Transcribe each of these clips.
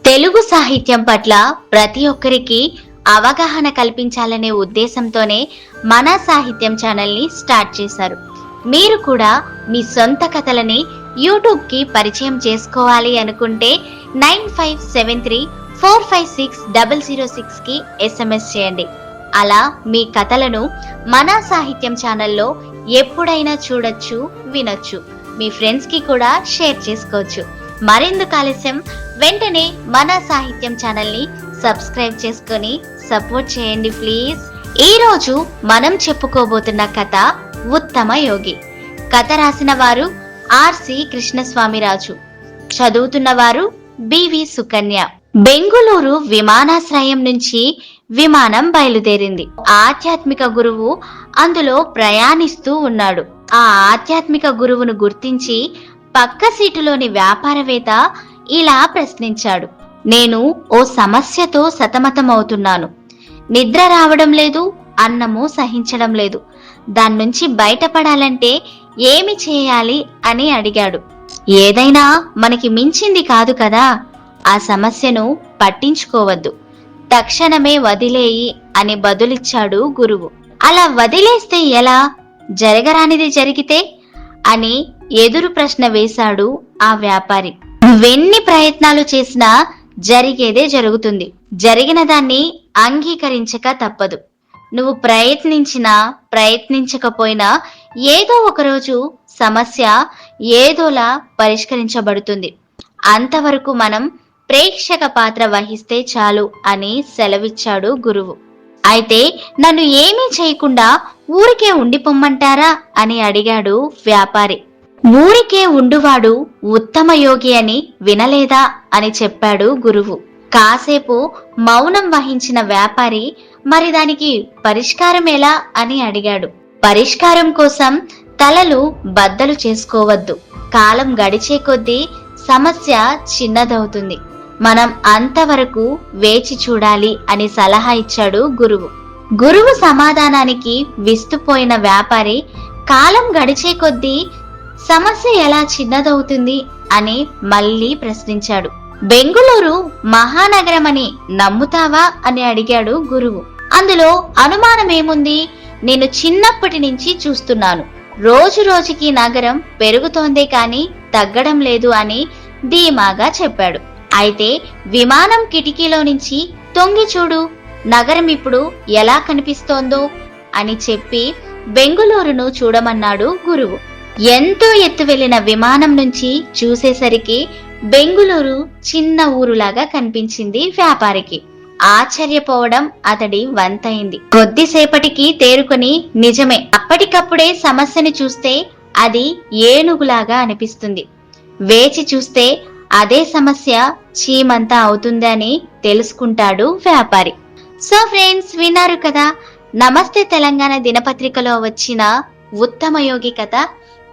తెలుగు సాహిత్యం పట్ల ప్రతి ఒక్కరికి అవగాహన కల్పించాలనే ఉద్దేశంతోనే మన సాహిత్యం ఛానల్ని స్టార్ట్ చేశారు. మీరు కూడా మీ సొంత కథలని యూట్యూబ్కి పరిచయం చేసుకోవాలి అనుకుంటే 9573456006కి SMS చేయండి. అలా మీ కథలను మన సాహిత్యం ఛానల్లో ఎప్పుడైనా చూడొచ్చు, వినొచ్చు. మీ ఫ్రెండ్స్కి కూడా షేర్ చేసుకోవచ్చు. మరెందుకు ఆలస్యం, వెంటనే మన సాహిత్యం ఛానల్ని సబ్స్క్రైబ్ చేసుకొని సపోర్ట్ చేయండి ప్లీజ్. ఈ రోజు మనం చెప్పుకోబోతున్న కథ ఉత్తమ యోగి. కథ రాసిన వారు ఆర్సి కృష్ణస్వామిరాజు, చదువుతున్న వారు బివి సుకన్య. బెంగుళూరు విమానాశ్రయం నుంచి విమానం బయలుదేరింది. ఆధ్యాత్మిక గురువు అందులో ప్రయాణిస్తూ ఉన్నాడు. ఆ ఆధ్యాత్మిక గురువును గుర్తించి పక్క సీటులోని వ్యాపారవేత్త ఇలా ప్రశ్నించాడు. నేను ఓ సమస్యతో సతమతమవుతున్నాను. నిద్ర రావడం లేదు, అన్నము సహించడం లేదు. దాని నుంచి బయటపడాలంటే ఏమి చేయాలి అని అడిగాడు. ఏదైనా మనకి మించింది కాదు కదా, ఆ సమస్యను పట్టించుకోవద్దు, తక్షణమే వదిలేయి అని బదులిచ్చాడు గురువు. అలా వదిలేస్తే ఎలా? జరగరానిది జరిగితే అని ఎదురు ప్రశ్న వేశాడు ఆ వ్యాపారి. నువ్వెన్ని ప్రయత్నాలు చేసినా జరిగేదే జరుగుతుంది. జరిగిన దాన్ని అంగీకరించక తప్పదు. నువ్వు ప్రయత్నించినా ప్రయత్నించకపోయినా ఏదో ఒకరోజు సమస్య ఏదోలా పరిష్కరించబడుతుంది. అంతవరకు మనం ప్రేక్షక పాత్ర వహిస్తే చాలు అని సెలవిచ్చాడు గురువు. అయితే నన్ను ఏమీ చేయకుండా ఊరికే ఉండిపోమ్మంటారా అని అడిగాడు వ్యాపారి. ఊరికే ఉండువాడు ఉత్తమ యోగి అని వినలేదా అని చెప్పాడు గురువు. కాసేపు మౌనం వహించిన వ్యాపారి మరి దానికి పరిష్కారం ఎలా అని అడిగాడు. పరిష్కారం కోసం తలలు బద్దలు చేసుకోవద్దు. కాలం గడిచే కొద్దీ సమస్య చిన్నదవుతుంది. మనం అంతవరకు వేచి చూడాలి అని సలహా ఇచ్చాడు గురువు. గురువు సమాధానానికి విస్తుపోయిన వ్యాపారి కాలం గడిచే కొద్దీ సమస్య ఎలా చిన్నదవుతుంది అని మళ్ళీ ప్రశ్నించాడు. బెంగుళూరు మహానగరమని నమ్ముతావా అని అడిగాడు గురువు. అందులో అనుమానమేముంది? నేను చిన్నప్పటి నుంచి చూస్తున్నాను. రోజు రోజుకి నగరం పెరుగుతోందే కాని తగ్గడం లేదు అని ధీమాగా చెప్పాడు. అయితే విమానం కిటికీలో నుంచి తొంగి చూడు, నగరం ఇప్పుడు ఎలా కనిపిస్తోందో అని చెప్పి బెంగుళూరును చూడమన్నాడు గురువు. ఎంతో ఎత్తు వెళ్లిన విమానం నుంచి చూసేసరికి బెంగుళూరు చిన్న ఊరులాగా కనిపించింది వ్యాపారికి. ఆశ్చర్యపోవడం అతడి వంతైంది. కొద్దిసేపటికి తేరుకొని నిజమే, అప్పటికప్పుడే సమస్యని చూస్తే అది ఏనుగులాగా అనిపిస్తుంది, వేచి చూస్తే అదే సమస్య చీమంతా అవుతుందని తెలుసుకుంటాడు వ్యాపారి. సో ఫ్రెండ్స్, విన్నారు కదా, నమస్తే తెలంగాణ దినపత్రికలో వచ్చిన ఉత్తమ యోగి కథ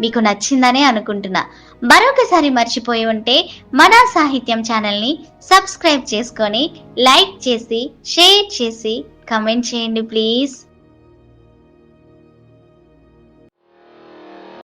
మీకు నచ్చిందనే అనుకుంటున్నా. మరొకసారి మర్చిపోయి ఉంటే మన సాహిత్యం ఛానల్ని సబ్స్క్రైబ్ చేసుకొని లైక్ చేసి షేర్ చేసి కమెంట్ చేయండి ప్లీజ్.